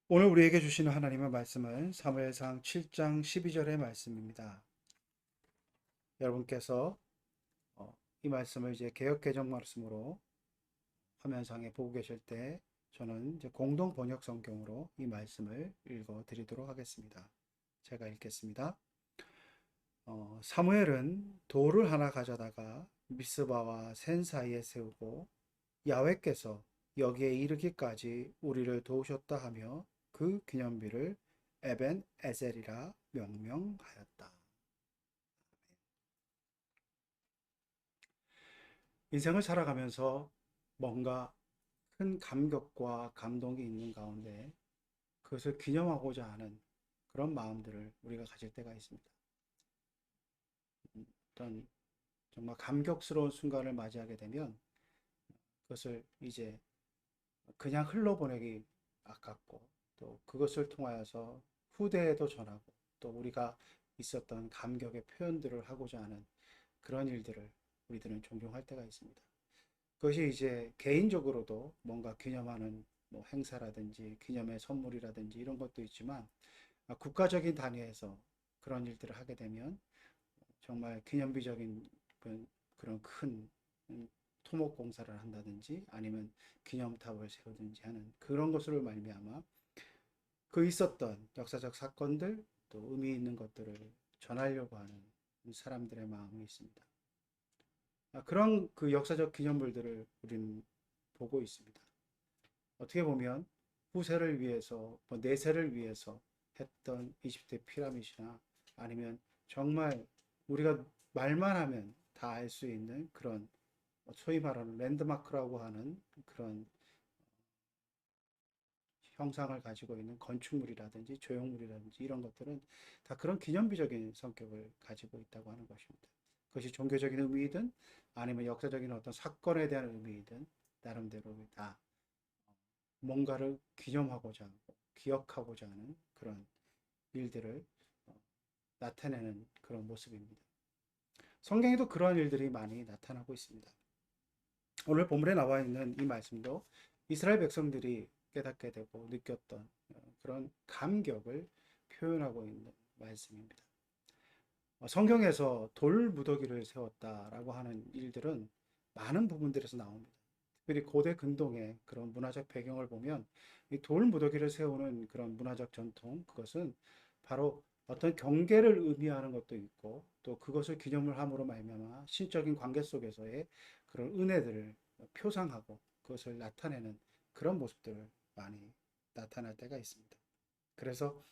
오늘 우리에게 주시는 하나님의 말씀은 사무엘상 7장 12절의 말씀입니다. 여러분께서 이 말씀을 이제 개역 개정 말씀으로 화면상에 보고 계실 때 저는 이제 공동 번역 성경으로 이 말씀을 읽어 드리도록 하겠습니다. 제가 읽겠습니다. 사무엘은 돌을 하나 가져다가 미스바와 센 사이에 세우고 야훼께서 여기에 이르기까지 우리를 도우셨다 하며 그 기념비를 에벤 에셀이라 명명하였다. 인생을 살아가면서 뭔가 큰 감격과 감동이 있는 가운데 그것을 기념하고자 하는 그런 마음들을 우리가 가질 때가 있습니다. 어떤 정말 감격스러운 순간을 맞이하게 되면 그것을 이제 그냥 흘러보내기 아깝고 또 그것을 통하여서 후대에도 전하고 또 우리가 있었던 감격의 표현들을 하고자 하는 그런 일들을 우리들은 종종 할 때가 있습니다. 그것이 이제 개인적으로도 뭔가 기념하는 뭐 행사라든지 기념의 선물이라든지 이런 것도 있지만 국가적인 단위에서 그런 일들을 하게 되면 정말 기념비적인 그런 큰 토목 공사를 한다든지 아니면 기념탑을 세우든지 하는 그런 것으로 말미암아 그 있었던 역사적 사건들 또 의미 있는 것들을 전하려고 하는 사람들의 마음이 있습니다. 그런 그 역사적 기념물들을 우리는 보고 있습니다. 어떻게 보면 후세를 위해서 뭐 내세를 위해서 했던 이집트 피라미드나 아니면 정말 우리가 말만 하면 다 알 수 있는 그런 소위 말하는 랜드마크라고 하는 그런 형상을 가지고 있는 건축물이라든지 조형물이라든지 이런 것들은 다 그런 기념비적인 성격을 가지고 있다고 하는 것입니다. 그것이 종교적인 의미이든 아니면 역사적인 어떤 사건에 대한 의미이든 나름대로 다 뭔가를 기념하고자 하고 기억하고자 하는 그런 일들을 나타내는 그런 모습입니다. 성경에도 그러한 일들이 많이 나타나고 있습니다. 오늘 본문에 나와 있는 이 말씀도 이스라엘 백성들이 깨닫게 되고 느꼈던 그런 감격을 표현하고 있는 말씀입니다. 성경에서 돌 무더기를 세웠다라고 하는 일들은 많은 부분들에서 나옵니다. 특별히 고대 근동의 그런 문화적 배경을 보면 이 돌 무더기를 세우는 그런 문화적 전통, 그것은 바로 어떤 경계를 의미하는 것도 있고 또 그것을 기념을 함으로 말미암아 신적인 관계 속에서의 그런 은혜들을 표상하고 그것을 나타내는 그런 모습들을 많이 나타날 때가 있습니다. 그래서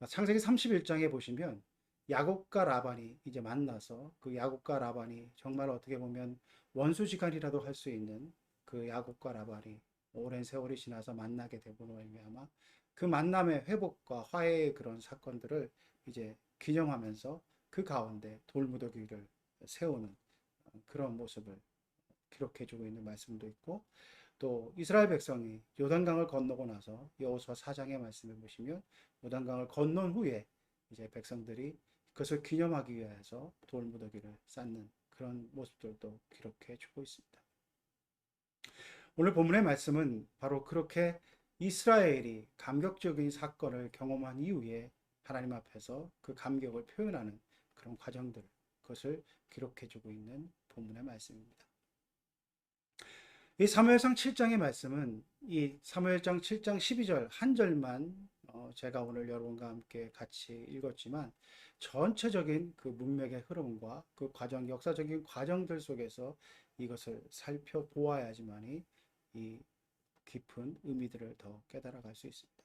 창세기 31장에 보시면 야곱과 라반이 이제 만나서 그 야곱과 라반이 정말 어떻게 보면 원수지간이라도 할 수 있는 그 야곱과 라반이 오랜 세월이 지나서 만나게 되고 말미암아 그 만남의 회복과 화해의 그런 사건들을 이제 기념하면서 그 가운데 돌무더기를 세우는 그런 모습을 기록해주고 있는 말씀도 있고 또 이스라엘 백성이 요단강을 건너고 나서 여호수아 4장의 말씀을 보시면 요단강을 건넌 후에 이제 백성들이 그것을 기념하기 위해서 돌무더기를 쌓는 그런 모습들도 기록해 주고 있습니다. 오늘 본문의 말씀은 바로 그렇게 이스라엘이 감격적인 사건을 경험한 이후에 하나님 앞에서 그 감격을 표현하는 그런 과정들, 그것을 기록해 주고 있는 본문의 말씀입니다. 이 사무엘상 7장의 말씀은 이 사무엘상 7장 12절 한 절만 제가 오늘 여러분과 함께 같이 읽었지만 전체적인 그 문맥의 흐름과 그 과정, 역사적인 과정들 속에서 이것을 살펴보아야지만이 이 깊은 의미들을 더 깨달아갈 수 있습니다.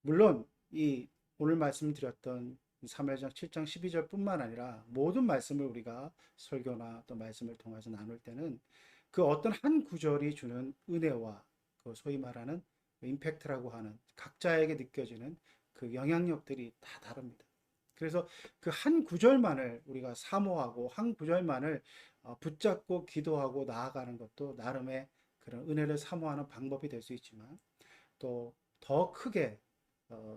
물론 이 오늘 말씀드렸던 사무엘상 7장 12절뿐만 아니라 모든 말씀을 우리가 설교나 또 말씀을 통해서 나눌 때는 그 어떤 한 구절이 주는 은혜와 그 소위 말하는 임팩트라고 하는 각자에게 느껴지는 그 영향력들이 다 다릅니다. 그래서 그 한 구절만을 우리가 사모하고 한 구절만을 붙잡고 기도하고 나아가는 것도 나름의 그런 은혜를 사모하는 방법이 될 수 있지만 또 더 크게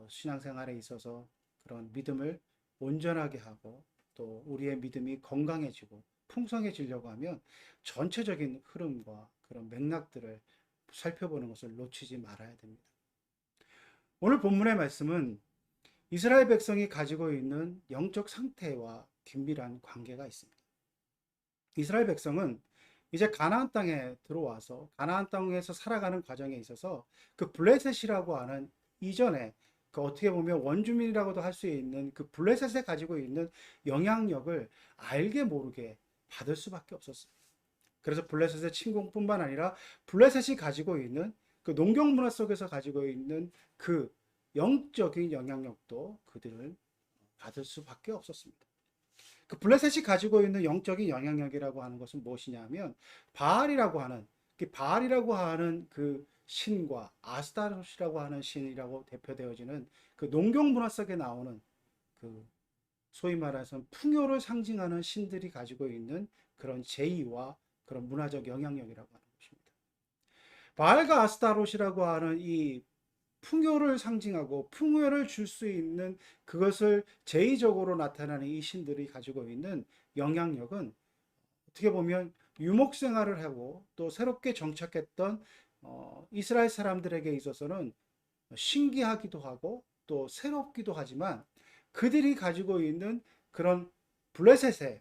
신앙생활에 있어서 그런 믿음을 온전하게 하고 또 우리의 믿음이 건강해지고 풍성해지려고 하면 전체적인 흐름과 그런 맥락들을 살펴보는 것을 놓치지 말아야 됩니다. 오늘 본문의 말씀은 이스라엘 백성이 가지고 있는 영적 상태와 긴밀한 관계가 있습니다. 이스라엘 백성은 이제 가나안 땅에 들어와서 가나안 땅에서 살아가는 과정에 있어서 그 블레셋이라고 하는 이전에 그 어떻게 보면 원주민이라고도 할 수 있는 그 블레셋에 가지고 있는 영향력을 알게 모르게 받을 수밖에 없었습니다. 그래서 블레셋의 침공뿐만 아니라 블레셋이 가지고 있는 그 농경 문화 속에서 가지고 있는 그 영적인 영향력도 그들을 받을 수밖에 없었습니다. 그 블레셋이 가지고 있는 영적인 영향력이라고 하는 것은 무엇이냐면 바알이라고 하는 그 신과 아스타롯이라고 하는 신이라고 대표되어지는 그 농경 문화 속에 나오는 그 소위 말해서 풍요를 상징하는 신들이 가지고 있는 그런 제의와 그런 문화적 영향력이라고 하는 것입니다. 바알과 아스타롯이라고 하는 이 풍요를 상징하고 풍요를 줄 수 있는 그것을 제의적으로 나타나는 이 신들이 가지고 있는 영향력은 어떻게 보면 유목 생활을 하고 또 새롭게 정착했던 이스라엘 사람들에게 있어서는 신기하기도 하고 또 새롭기도 하지만 그들이 가지고 있는 그런 블레셋의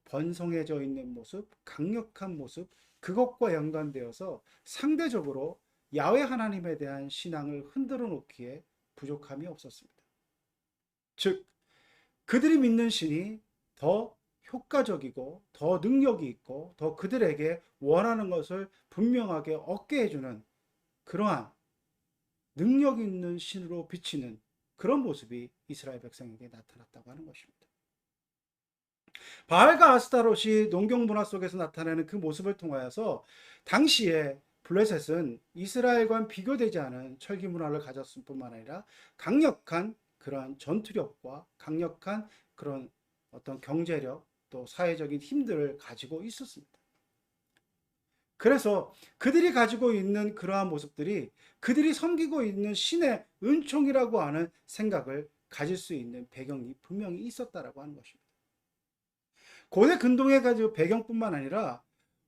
번성해져 있는 모습, 강력한 모습, 그것과 연관되어서 상대적으로 야훼 하나님에 대한 신앙을 흔들어 놓기에 부족함이 없었습니다. 즉, 그들이 믿는 신이 더 효과적이고 더 능력이 있고 더 그들에게 원하는 것을 분명하게 얻게 해주는 그러한 능력 있는 신으로 비치는 그런 모습이 이스라엘 백성에게 나타났다고 하는 것입니다. 바알과 아스타롯이 농경 문화 속에서 나타나는 그 모습을 통하여서 당시에 블레셋은 이스라엘과 비교되지 않은 철기 문화를 가졌을 뿐만 아니라 강력한 그러한 전투력과 강력한 그런 어떤 경제력 또 사회적인 힘들을 가지고 있었습니다. 그래서 그들이 가지고 있는 그러한 모습들이 그들이 섬기고 있는 신의 은총이라고 하는 생각을 가질 수 있는 배경이 분명히 있었다라고 하는 것입니다. 고대 근동에 가지고 배경뿐만 아니라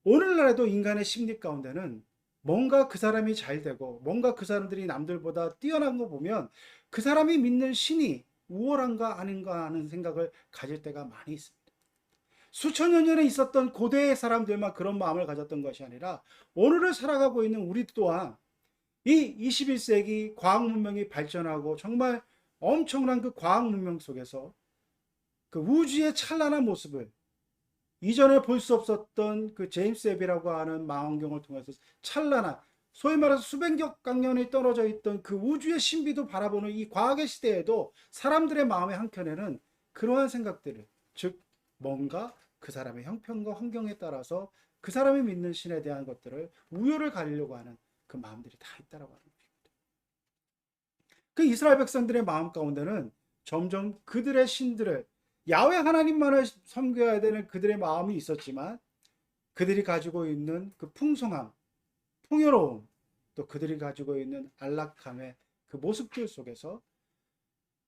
오늘날에도 인간의 심리 가운데는 뭔가 그 사람이 잘 되고 뭔가 그 사람들이 남들보다 뛰어난 거 보면 그 사람이 믿는 신이 우월한가 아닌가 하는 생각을 가질 때가 많이 있습니다. 수천 년 전에 있었던 고대의 사람들만 그런 마음을 가졌던 것이 아니라 오늘을 살아가고 있는 우리 또한 이 21세기 과학 문명이 발전하고 정말 엄청난 그 과학 문명 속에서 그 우주의 찬란한 모습을 이전에 볼 수 없었던 그 제임스 웹이라고 하는 망원경을 통해서 찬란한 소위 말해서 수백억 광년이 떨어져 있던 그 우주의 신비도 바라보는 이 과학의 시대에도 사람들의 마음의 한켠에는 그러한 생각들을 즉 뭔가 그 사람의 형편과 환경에 따라서 그 사람이 믿는 신에 대한 것들을 우열을 가리려고 하는 그 마음들이 다 있다라고 하는 것입니다. 그 이스라엘 백성들의 마음 가운데는 점점 그들의 신들을 야훼 하나님만을 섬겨야 되는 그들의 마음이 있었지만 그들이 가지고 있는 그 풍성함, 풍요로움, 또 그들이 가지고 있는 안락함의 그 모습들 속에서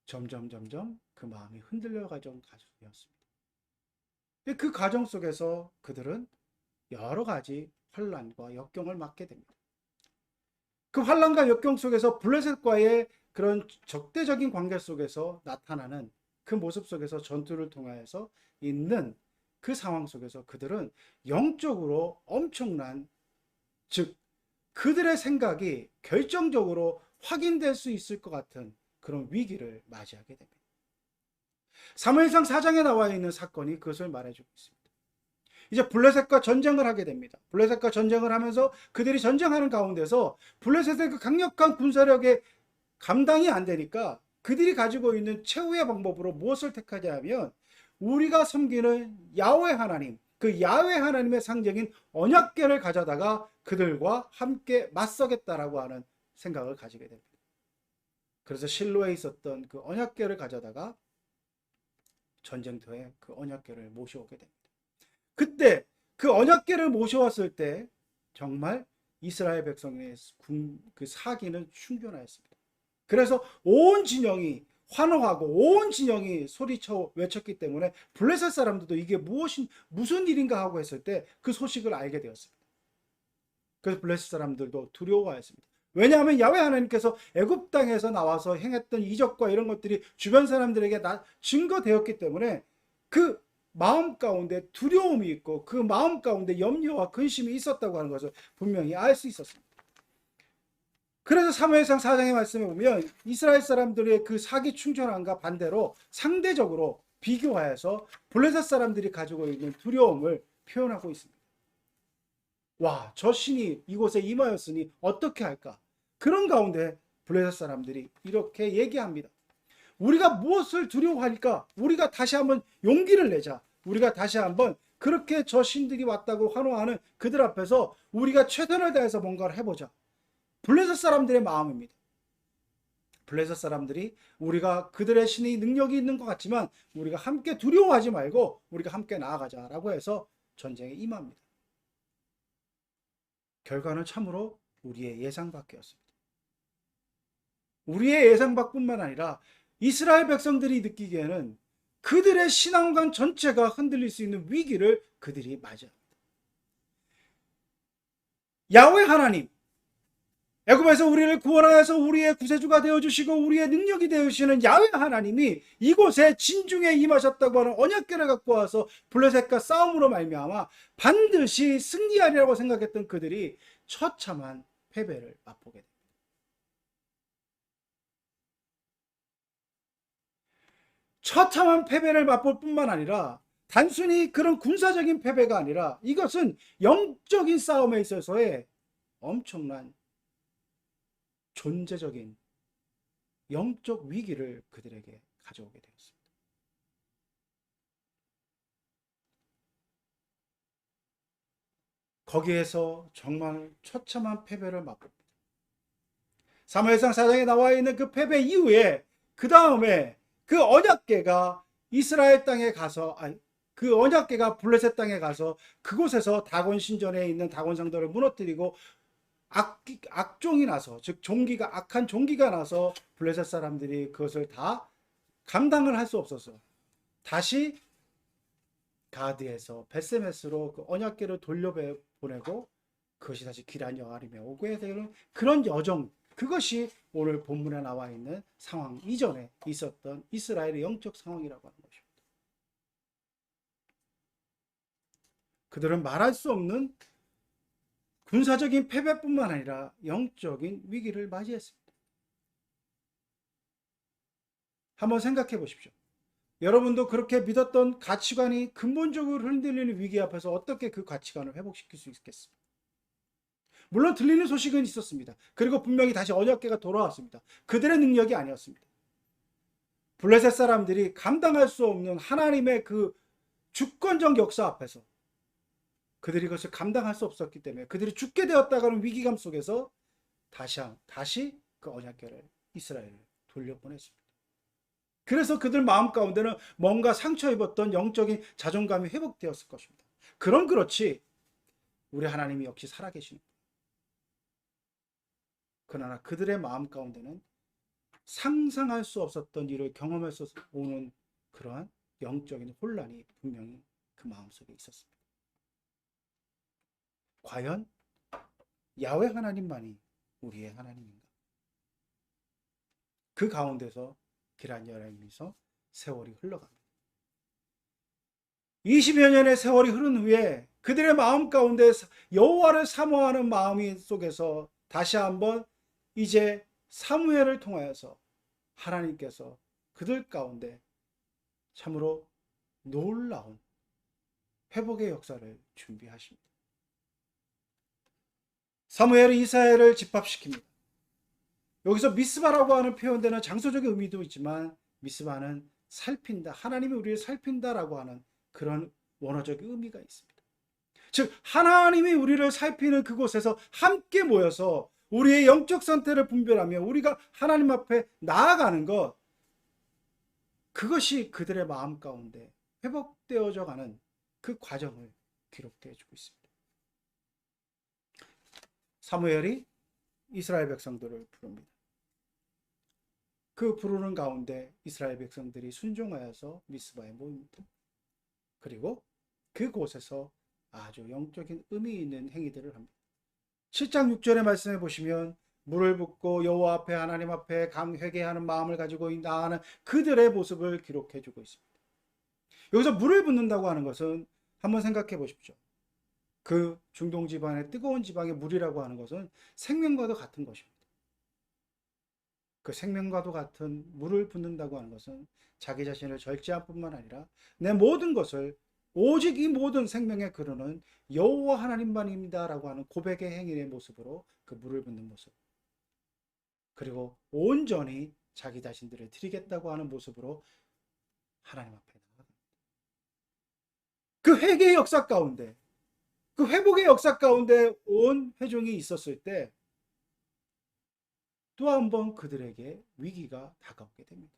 점점 그 마음이 흔들려 가던 가정이었습니다. 그 과정 속에서 그들은 여러 가지 환란과 역경을 맞게 됩니다. 그 환란과 역경 속에서 블레셋과의 그런 적대적인 관계 속에서 나타나는 그 모습 속에서 전투를 통하여서 있는 그 상황 속에서 그들은 영적으로 엄청난 즉 그들의 생각이 결정적으로 확인될 수 있을 것 같은 그런 위기를 맞이하게 됩니다. 사무엘상 4장에 나와 있는 사건이 그것을 말해주고 있습니다. 이제 블레셋과 전쟁을 하게 됩니다. 블레셋과 전쟁을 하면서 그들이 전쟁하는 가운데서 블레셋의 그 강력한 군사력에 감당이 안 되니까 그들이 가지고 있는 최후의 방법으로 무엇을 택하냐 하면 우리가 섬기는 야훼 하나님, 그 야훼 하나님의 상징인 언약궤를 가져다가 그들과 함께 맞서겠다라고 하는 생각을 가지게 됩니다. 그래서 실로에 있었던 그 언약궤를 가져다가 전쟁터에 그 언약궤를 모셔오게 됩니다. 그때 그 언약궤를 모셔왔을 때 정말 이스라엘 백성의 그 사기는 충분하였습니다. 그래서 온 진영이 환호하고 온 진영이 소리쳐 외쳤기 때문에 블레셋 사람들도 이게 무슨 일인가 하고 했을 때 그 소식을 알게 되었습니다. 그래서 블레셋 사람들도 두려워하였습니다. 왜냐하면 야훼 하나님께서 애굽 땅에서 나와서 행했던 이적과 이런 것들이 주변 사람들에게 다 증거되었기 때문에 그 마음 가운데 두려움이 있고 그 마음 가운데 염려와 근심이 있었다고 하는 것을 분명히 알 수 있었습니다. 그래서 사무엘상 4장의 말씀에 보면 이스라엘 사람들의 그 사기 충천함과 반대로 상대적으로 비교하여서 블레셋 사람들이 가지고 있는 두려움을 표현하고 있습니다. 와, 저 신이 이곳에 임하였으니 어떻게 할까? 그런 가운데 블레셋 사람들이 이렇게 얘기합니다. 우리가 무엇을 두려워할까? 우리가 다시 한번 용기를 내자. 우리가 다시 한번 그렇게 저 신들이 왔다고 환호하는 그들 앞에서 우리가 최선을 다해서 뭔가를 해보자. 블레셋 사람들의 마음입니다. 블레셋 사람들이 우리가 그들의 신이 능력이 있는 것 같지만 우리가 함께 두려워하지 말고 우리가 함께 나아가자라고 해서 전쟁에 임합니다. 결과는 참으로 우리의 예상 밖이었습니다. 우리의 예상 밖뿐만 아니라 이스라엘 백성들이 느끼기에는 그들의 신앙관 전체가 흔들릴 수 있는 위기를 그들이 맞이합니다. 야훼 하나님, 애굽에서 우리를 구원하여서 우리의 구세주가 되어주시고 우리의 능력이 되어주시는 야훼 하나님이 이곳에 진중에 임하셨다고 하는 언약궤를 갖고 와서 블레셋과 싸움으로 말미암아 반드시 승리하리라고 생각했던 그들이 처참한 패배를 맛보게 됩니다. 처참한 패배를 맛볼 뿐만 아니라 단순히 그런 군사적인 패배가 아니라 이것은 영적인 싸움에 있어서의 엄청난 존재적인 영적 위기를 그들에게 가져오게 되었습니다. 거기에서 정말 처참한 패배를 맛봅니다. 사무엘상 4장에 나와 있는 그 패배 이후에 그 다음에 그 언약궤가 이스라엘 땅에 가서 그 언약궤가 블레셋 땅에 가서 그곳에서 다곤 신전에 있는 다곤 상도를 무너뜨리고 악종이 나서 즉 종기가 악한 종기가 나서 블레셋 사람들이 그것을 다 감당을 할 수 없어서 다시 가드에서 베세메스로 그 언약궤를 돌려보내고 그것이 다시 기란 여아림에 오게 되는 그런 여정, 그것이 오늘 본문에 나와 있는 상황 이전에 있었던 이스라엘의 영적 상황이라고 하는 것입니다. 그들은 말할 수 없는 군사적인 패배뿐만 아니라 영적인 위기를 맞이했습니다. 한번 생각해 보십시오. 여러분도 그렇게 믿었던 가치관이 근본적으로 흔들리는 위기 앞에서 어떻게 그 가치관을 회복시킬 수 있겠습니까? 물론 들리는 소식은 있었습니다. 그리고 분명히 다시 언약궤가 돌아왔습니다. 그들의 능력이 아니었습니다. 블레셋 사람들이 감당할 수 없는 하나님의 그 주권적 역사 앞에서 그들이 그것을 감당할 수 없었기 때문에 그들이 죽게 되었다가는 위기감 속에서 다시 그 언약궤를 이스라엘을 돌려보냈습니다. 그래서 그들 마음 가운데는 뭔가 상처 입었던 영적인 자존감이 회복되었을 것입니다. 그렇지 우리 하나님이 역시 살아계시는 거예요. 그러나 그들의 마음 가운데는 상상할 수 없었던 일을 경험해서 오는 그러한 영적인 혼란이 분명히 그 마음속에 있었습니다. 과연 야훼 하나님만이 우리의 하나님인가? 그 가운데서 기란 여아림에서 세월이 흘러갑니다. 20여 년의 세월이 흐른 후에 그들의 마음 가운데 여호와를 사모하는 마음이 속에서 다시 한번 이제 사무엘을 통하여서 하나님께서 그들 가운데 참으로 놀라운 회복의 역사를 준비하십니다. 사무엘이 이스라엘을 집합시킵니다. 여기서 미스바라고 하는 표현되는 장소적인 의미도 있지만 미스바는 살핀다, 하나님이 우리를 살핀다라고 하는 그런 원어적인 의미가 있습니다. 즉 하나님이 우리를 살피는 그곳에서 함께 모여서 우리의 영적 상태를 분별하며 우리가 하나님 앞에 나아가는 것, 그것이 그들의 마음 가운데 회복되어져 가는 그 과정을 기록되어 주고 있습니다. 사무엘이 이스라엘 백성들을 부릅니다. 그 부르는 가운데 이스라엘 백성들이 순종하여서 미스바에 모입니다. 그리고 그곳에서 아주 영적인 의미 있는 행위들을 합니다. 7장 6절의 말씀에 보시면 물을 붓고 여호와 앞에 하나님 앞에 회개하는 마음을 가지고 나아가는 그들의 모습을 기록해 주고 있습니다. 여기서 물을 붓는다고 하는 것은 한번 생각해 보십시오. 그 중동 지방의 뜨거운 지방의 물이라고 하는 것은 생명과도 같은 것입니다. 그 생명과도 같은 물을 붓는다고 하는 것은 자기 자신을 절제할 뿐만 아니라 내 모든 것을 오직 이 모든 생명의 근원은 여호와 하나님만입니다라고 하는 고백의 행위의 모습으로 그 물을 붓는 모습, 그리고 온전히 자기 자신들을 드리겠다고 하는 모습으로 하나님 앞에 나아갑니다. 그 회개의 역사 가운데, 그 회복의 역사 가운데 온 회중이 있었을 때 또 한 번 그들에게 위기가 다가오게 됩니다.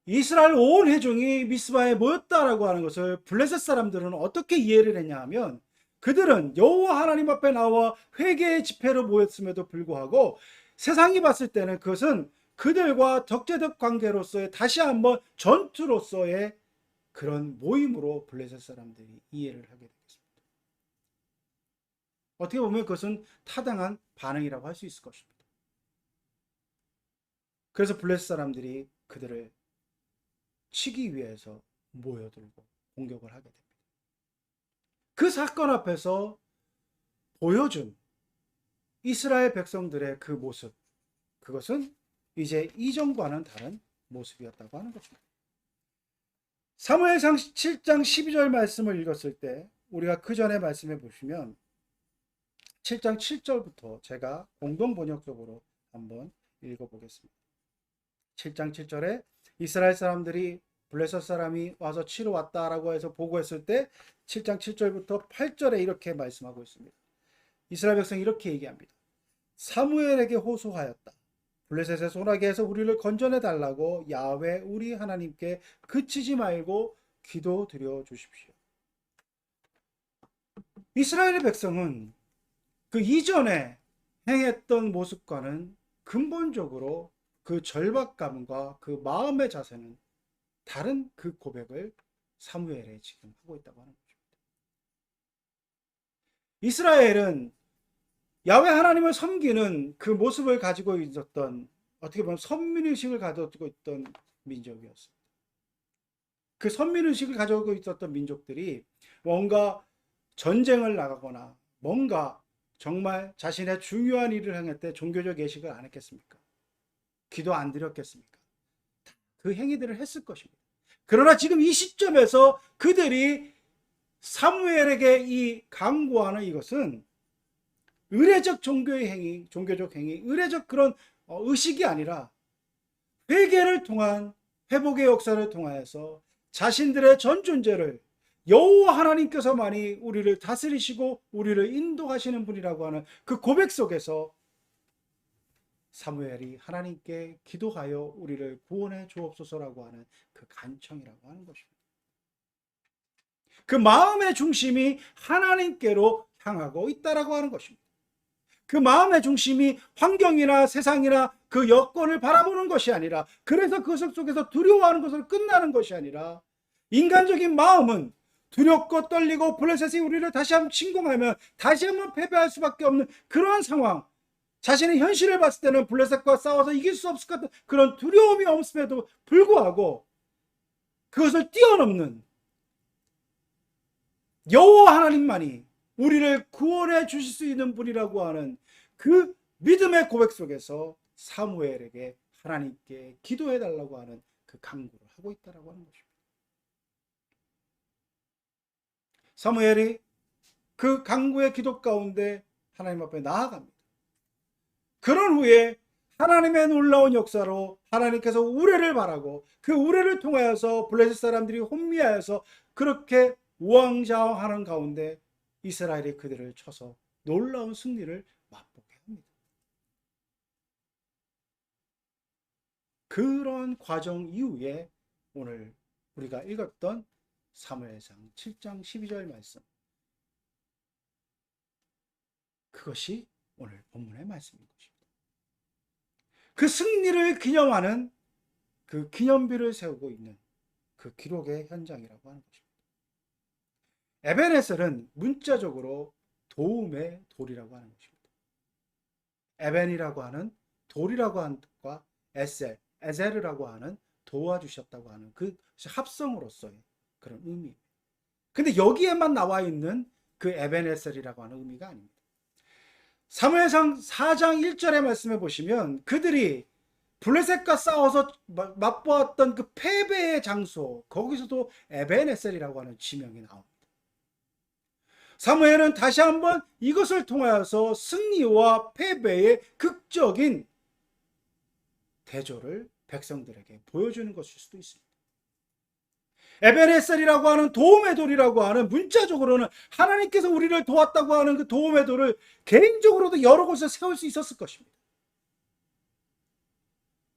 이스라엘 온 회중이 미스바에 모였다라고 하는 것을 블레셋 사람들은 어떻게 이해를 했냐 하면, 그들은 여호와 하나님 앞에 나와 회개의 집회로 모였음에도 불구하고 세상이 봤을 때는 그것은 그들과 적대적 관계로서의 다시 한번 전투로서의 그런 모임으로 블레셋 사람들이 이해를 하게 되겠습니다. 어떻게 보면 그것은 타당한 반응이라고 할 수 있을 것입니다. 그래서 블레셋 사람들이 그들을 치기 위해서 모여들고 공격을 하게 됩니다. 그 사건 앞에서 보여준 이스라엘 백성들의 그 모습, 그것은 이제 이전과는 다른 모습이었다고 하는 것입니다. 사무엘상 7장 12절 말씀을 읽었을 때 우리가 그 전에 말씀해 보시면 7장 7절부터 제가 공동 번역적으로 한번 읽어보겠습니다. 7장 7절에 이스라엘 사람들이 블레셋 사람이 와서 치러 왔다라고 해서 보고했을 때 7장 7절부터 8절에 이렇게 말씀하고 있습니다. 이스라엘 백성이 이렇게 얘기합니다. 사무엘에게 호소하였다. 블레셋의 소나기에서 우리를 건져내 달라고 야훼 우리 하나님께 그치지 말고 기도드려 주십시오. 이스라엘의 백성은 그 이전에 행했던 모습과는 근본적으로 그 절박감과 그 마음의 자세는 다른 그 고백을 사무엘에 지금 하고 있다고 하는 것입니다. 이스라엘은 야훼 하나님을 섬기는 그 모습을 가지고 있었던, 어떻게 보면 선민의식을 가지고 있던 민족이었습니다. 그 선민의식을 가지고 있었던 민족들이 뭔가 전쟁을 나가거나 뭔가 정말 자신의 중요한 일을 행할 때 종교적 예식을 안 했겠습니까? 기도 안 드렸겠습니까? 그 행위들을 했을 것입니다. 그러나 지금 이 시점에서 그들이 사무엘에게 이 강구하는 이것은 의례적 종교의 행위, 종교적 행위, 의례적 그런 의식이 아니라 회개를 통한 회복의 역사를 통하여서 자신들의 전 존재를 여호와 하나님께서만이 우리를 다스리시고 우리를 인도하시는 분이라고 하는 그 고백 속에서 사무엘이 하나님께 기도하여 우리를 구원해 주옵소서라고 하는 그 간청이라고 하는 것입니다. 그 마음의 중심이 하나님께로 향하고 있다라고 하는 것입니다. 그 마음의 중심이 환경이나 세상이나 그 여건을 바라보는 것이 아니라, 그래서 그 속에서 두려워하는 것으로 끝나는 것이 아니라, 인간적인 마음은 두렵고 떨리고 블레셋이 우리를 다시 한번 침공하면 다시 한번 패배할 수밖에 없는 그러한 상황, 자신의 현실을 봤을 때는 블레셋과 싸워서 이길 수 없을 것 같은 그런 두려움이 없음에도 불구하고 그것을 뛰어넘는 여호와 하나님만이 우리를 구원해 주실 수 있는 분이라고 하는 그 믿음의 고백 속에서 사무엘에게 하나님께 기도해 달라고 하는 그 간구를 하고 있다라고 하는 것입니다. 사무엘이 그 간구의 기도 가운데 하나님 앞에 나아갑니다. 그런 후에 하나님의 놀라운 역사로 하나님께서 우레를 바라고 그 우레를 통하여서 블레셋 사람들이 혼미하여서 그렇게 우왕좌왕하는 가운데 이스라엘이 그들을 쳐서 놀라운 승리를 맛보게 합니다. 그런 과정 이후에 오늘 우리가 읽었던 사무엘상 7장 12절 말씀, 그것이 오늘 본문의 말씀인 것입니다. 그 승리를 기념하는 그 기념비를 세우고 있는 그 기록의 현장이라고 하는 것입니다. 에벤에셀은 문자적으로 도움의 돌이라고 하는 것입니다. 에벤이라고 하는 돌이라고 하는 것과 에셀이라고 하는 도와주셨다고 하는 그 합성으로서의 그런 의미. 근데 여기에만 나와 있는 그 에벤에셀이라고 하는 의미가 아닙니다. 사무엘상 4장 1절의 말씀에 보시면 그들이 블레셋과 싸워서 맛보았던 그 패배의 장소, 거기서도 에벤에셀이라고 하는 지명이 나옵니다. 사무엘은 다시 한번 이것을 통하여서 승리와 패배의 극적인 대조를 백성들에게 보여주는 것일 수도 있습니다. 에벤에셀이라고 하는 도움의 돌이라고 하는, 문자적으로는 하나님께서 우리를 도왔다고 하는 그 도움의 돌을 개인적으로도 여러 곳에 세울 수 있었을 것입니다.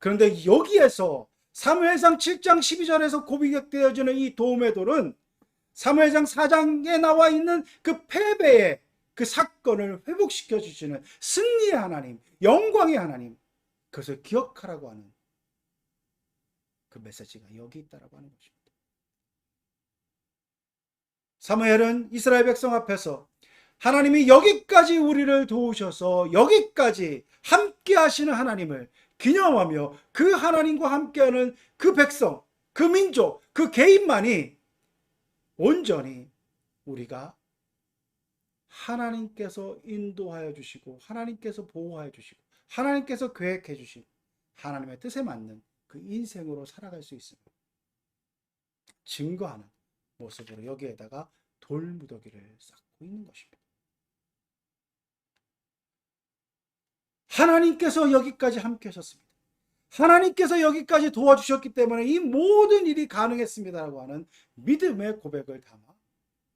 그런데 여기에서 사무엘상 7장 12절에서 고백되어지는 이 도움의 돌은 사무엘상 4장에 나와 있는 그 패배의 그 사건을 회복시켜 주시는 승리의 하나님, 영광의 하나님, 그것을 기억하라고 하는 그 메시지가 여기 있다라고 하는 것입니다. 사무엘은 이스라엘 백성 앞에서 하나님이 여기까지 우리를 도우셔서 여기까지 함께 하시는 하나님을 기념하며 그 하나님과 함께하는 그 백성, 그 민족, 그 개인만이 온전히 우리가 하나님께서 인도하여 주시고 하나님께서 보호하여 주시고 하나님께서 계획해 주신 하나님의 뜻에 맞는 그 인생으로 살아갈 수 있음을 증거하는 모습으로 여기에다가 돌무더기를 쌓고 있는 것입니다. 하나님께서 여기까지 함께 하셨습니다. 하나님께서 여기까지 도와주셨기 때문에 이 모든 일이 가능했습니다라고 하는 믿음의 고백을 담아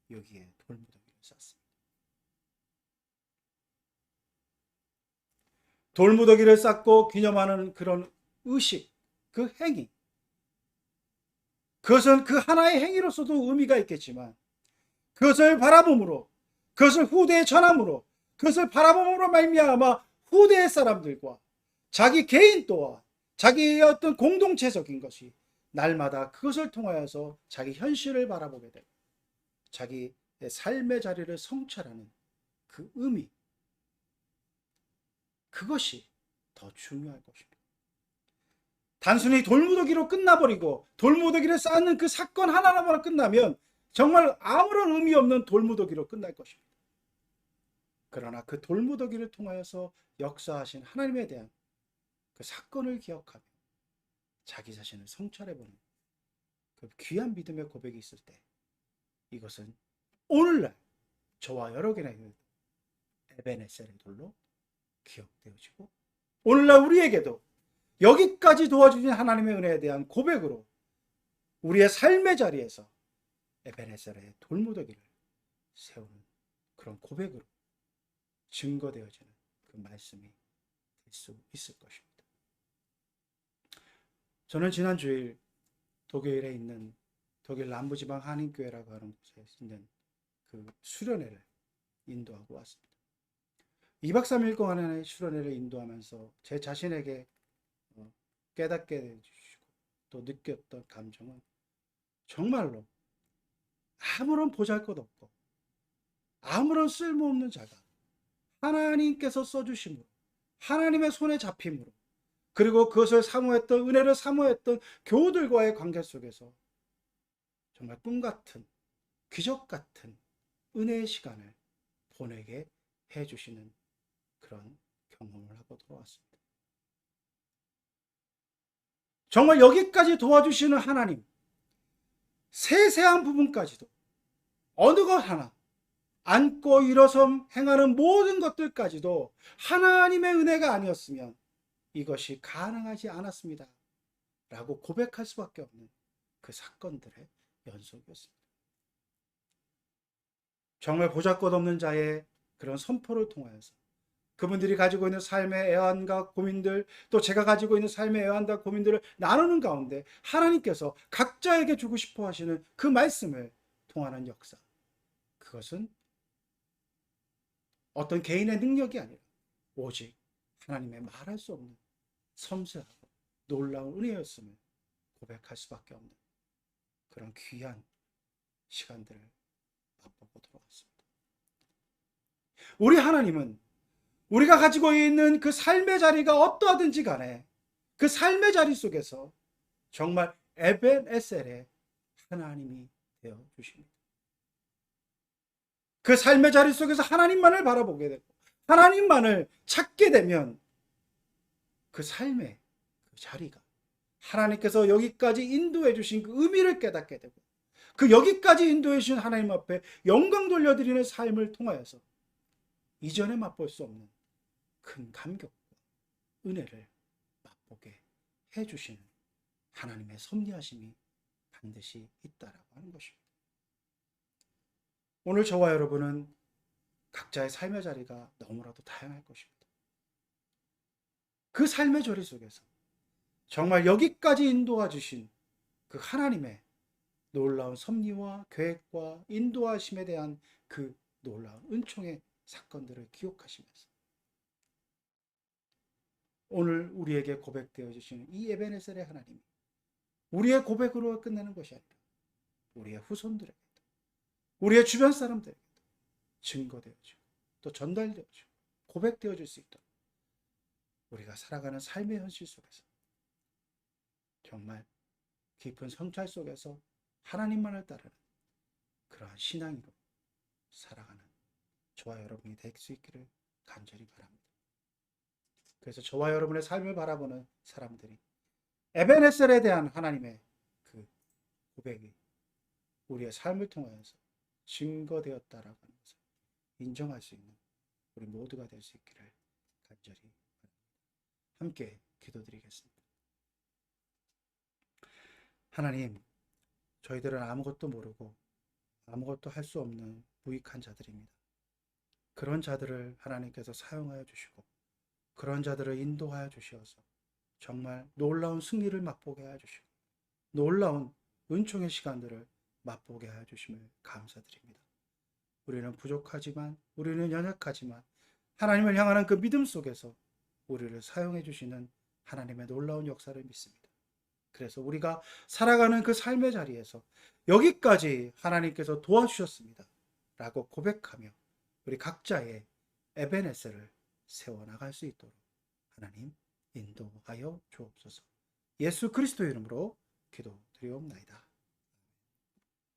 여기에 돌무더기를 쌓습니다. 돌무더기를 쌓고 기념하는 그런 의식, 그 행위, 그것은 그 하나의 행위로서도 의미가 있겠지만 그것을 바라봄으로, 그것을 후대에 전함으로, 그것을 바라봄으로 말미암아 후대의 사람들과 자기 개인 또한 자기의 어떤 공동체적인 것이 날마다 그것을 통하여서 자기 현실을 바라보게 되고 자기의 삶의 자리를 성찰하는 그 의미, 그것이 더 중요할 것입니다. 단순히 돌무더기로 끝나버리고 돌무더기를 쌓는 그 사건 하나만 끝나면 정말 아무런 의미 없는 돌무더기로 끝날 것입니다. 그러나 그 돌무더기를 통하여서 역사하신 하나님에 대한 그 사건을 기억하며 자기 자신을 성찰해보는 그 귀한 믿음의 고백이 있을 때 이것은 오늘날 저와 여러분에게는 에벤에셀의 돌로 기억되어지고 오늘날 우리에게도 여기까지 도와주신 하나님의 은혜에 대한 고백으로 우리의 삶의 자리에서 에벤에셀의 돌무더기를 세우는 그런 고백으로 증거되어지는 그 말씀이 될 수 있을 것입니다. 저는 지난 주일 독일에 있는 독일 남부지방 한인교회라고 하는 곳에 있는 그 수련회를 인도하고 왔습니다. 2박 3일간의 수련회를 인도하면서 제 자신에게 깨닫게 해주시고 또 느꼈던 감정은 정말로 아무런 보잘것없고 아무런 쓸모없는 자가 하나님께서 써주심으로 하나님의 손에 잡힘으로 그리고 그것을 사모했던 은혜를 사모했던 교우들과의 관계 속에서 정말 꿈같은 기적같은 은혜의 시간을 보내게 해주시는 그런 경험을 하고 돌아왔습니다. 정말 여기까지 도와주시는 하나님, 세세한 부분까지도 어느 것 하나 앉고 일어서 행하는 모든 것들까지도 하나님의 은혜가 아니었으면 이것이 가능하지 않았습니다 라고 고백할 수밖에 없는 그 사건들의 연속이었습니다. 정말 보잘것없는 자의 그런 선포를 통하여서 그분들이 가지고 있는 삶의 애환과 고민들, 또 제가 가지고 있는 삶의 애환과 고민들을 나누는 가운데 하나님께서 각자에게 주고 싶어 하시는 그 말씀을 통하는 역사, 그것은 어떤 개인의 능력이 아니라 오직 하나님의 말할 수 없는 섬세하고 놀라운 은혜였음을 고백할 수밖에 없는 그런 귀한 시간들을 맛보고 돌아왔습니다. 우리 하나님은 우리가 가지고 있는 그 삶의 자리가 어떠하든지 간에 그 삶의 자리 속에서 정말 에벤에셀의 하나님이 되어 주십니다. 그 삶의 자리 속에서 하나님만을 바라보게 되고 하나님만을 찾게 되면 그 삶의 그 자리가 하나님께서 여기까지 인도해 주신 그 의미를 깨닫게 되고 그 여기까지 인도해 주신 하나님 앞에 영광 돌려드리는 삶을 통하여서 이전에 맛볼 수 없는 큰 감격과 은혜를 맛보게 해 주시는 하나님의 섭리하심이 반드시 있다라고 하는 것입니다. 오늘 저와 여러분은 각자의 삶의 자리가 너무나도 다양할 것입니다. 그 삶의 자리 속에서 정말 여기까지 인도해 주신 그 하나님의 놀라운 섭리와 계획과 인도하심에 대한 그 놀라운 은총의 사건들을 기억하시면서 오늘 우리에게 고백되어 주시는 이 에베네셀의 하나님이 우리의 고백으로 끝내는 것이 아니라 우리의 후손들에게 우리의 주변 사람들에게 증거되어지고 또 전달되어지고 고백되어질 수 있도록 우리가 살아가는 삶의 현실 속에서 정말 깊은 성찰 속에서 하나님만을 따르는 그러한 신앙으로 살아가는 저와 여러분이 될 수 있기를 간절히 바랍니다. 그래서 저와 여러분의 삶을 바라보는 사람들이 에베네셀에 대한 하나님의 그 고백이 우리의 삶을 통하여서 증거되었다라고 하는 것을 인정할 수 있는 우리 모두가 될 수 있기를 간절히 바랍니다. 함께 기도드리겠습니다. 하나님, 저희들은 아무것도 모르고 아무것도 할 수 없는 무익한 자들입니다. 그런 자들을 하나님께서 사용하여 주시고 그런 자들을 인도하여 주시어서 정말 놀라운 승리를 맛보게 하여 주시고 놀라운 은총의 시간들을 맛보게 하여 주심을 감사드립니다. 우리는 부족하지만 우리는 연약하지만 하나님을 향하는 그 믿음 속에서 우리를 사용해 주시는 하나님의 놀라운 역사를 믿습니다. 그래서 우리가 살아가는 그 삶의 자리에서 여기까지 하나님께서 도와주셨습니다 라고 고백하며 우리 각자의 에베네셀을 세워나갈 수 있도록 하나님 인도하여 주옵소서. 예수 그리스도의 이름으로 기도드리옵나이다.